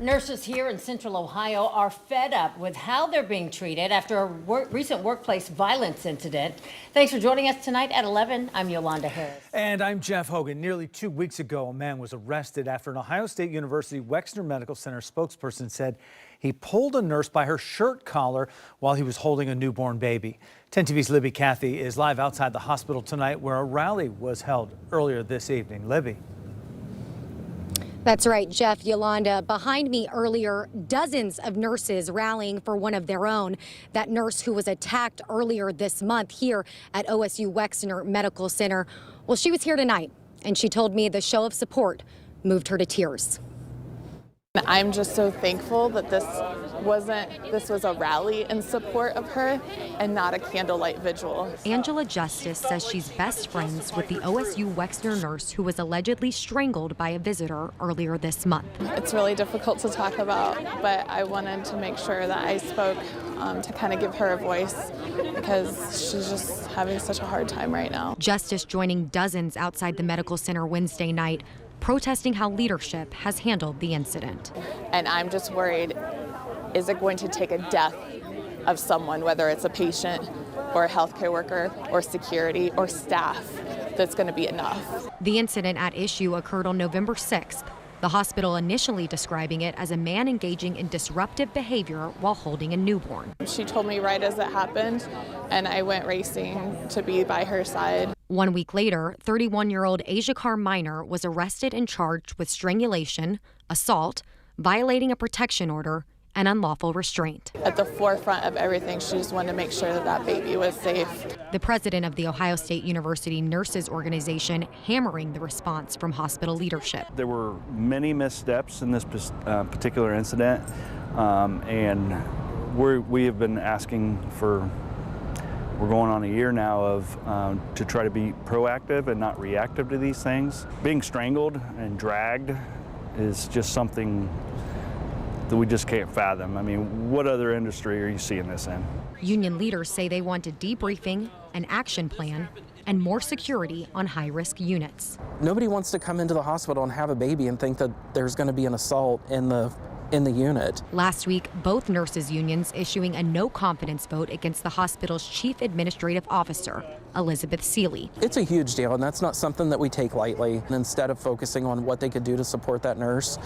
Nurses here in Central Ohio are fed up with how they're being treated after a recent workplace violence incident. Thanks for joining us tonight at 11. I'm Yolanda Harris. And I'm Jeff Hogan. Nearly 2 weeks ago, a man was arrested after an Ohio State University Wexner Medical Center spokesperson said he pulled a nurse by her shirt collar while he was holding a newborn baby. 10 TV's Libby Cathy is live outside the hospital tonight where a rally was held earlier this evening. Libby. That's right, Jeff. Yolanda, behind me earlier, dozens of nurses rallying for one of their own. That nurse who was attacked earlier this month here at OSU Wexner Medical Center. Well, she was here tonight, and she told me the show of support moved her to tears. I'm just so thankful that this was a rally in support of her and not a candlelight vigil. Angela Justice says she's best friends with the OSU Wexner nurse who was allegedly strangled by a visitor earlier this month. It's really difficult to talk about, but I wanted to make sure that I spoke to kind of give her a voice because she's just having such a hard time right now. Justice joining dozens outside the medical center Wednesday night, protesting how leadership has handled the incident. And I'm just worried, is it going to take a death of someone, whether it's a patient or a healthcare worker or security or staff, that's going to be enough? The incident at issue occurred on November 6th. The hospital initially describing it as a man engaging in disruptive behavior while holding a newborn. She told me right as it happened, and I went racing to be by her side. 1 week later, 31-year-old Asia Carr Minor was arrested and charged with strangulation, assault, violating a protection order, and unlawful restraint. At the forefront of everything, she just wanted to make sure that that baby was safe. The president of the Ohio State University Nurses Organization hammering the response from hospital leadership. There were many missteps in this particular incident, and we have been asking for, we're going on a year now of to try to be proactive and not reactive to these things. Being strangled and dragged is just something that we just can't fathom. I mean, what other industry are you seeing this in? Union leaders say they want a debriefing, an action plan, and more security on high-risk units. Nobody wants to come into the hospital and have a baby and think that there's going to be an assault in the unit. Last week, both nurses' unions issuing a no-confidence vote against the hospital's chief administrative officer, Elizabeth Seeley. It's a huge deal, and that's not something that we take lightly. And instead of focusing on what they could do to support that nurse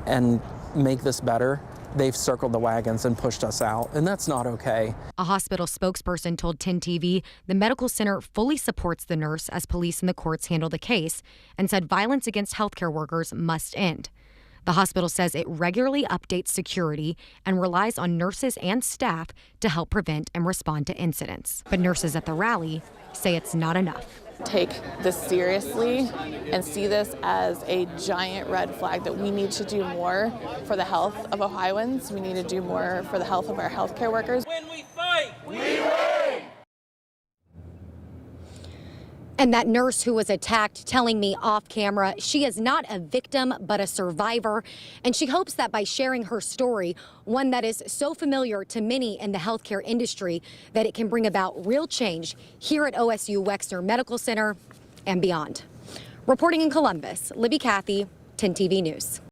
and make this better, they've circled the wagons and pushed us out, and that's not okay. A hospital spokesperson told 10 TV the medical center fully supports the nurse as police and the courts handle the case and said violence against healthcare workers must end. The hospital says it regularly updates security and relies on nurses and staff to help prevent and respond to incidents. But nurses at the rally say it's not enough. Take this seriously and see this as a giant red flag that we need to do more for the health of Ohioans. We need to do more for the health of our healthcare workers. When we fight, we win! And that nurse who was attacked telling me off camera she is not a victim but a survivor, and she hopes that by sharing her story, one that is so familiar to many in the healthcare industry, that it can bring about real change here at OSU Wexner Medical Center and beyond. Reporting in Columbus, Libby Cathy, 10 TV News.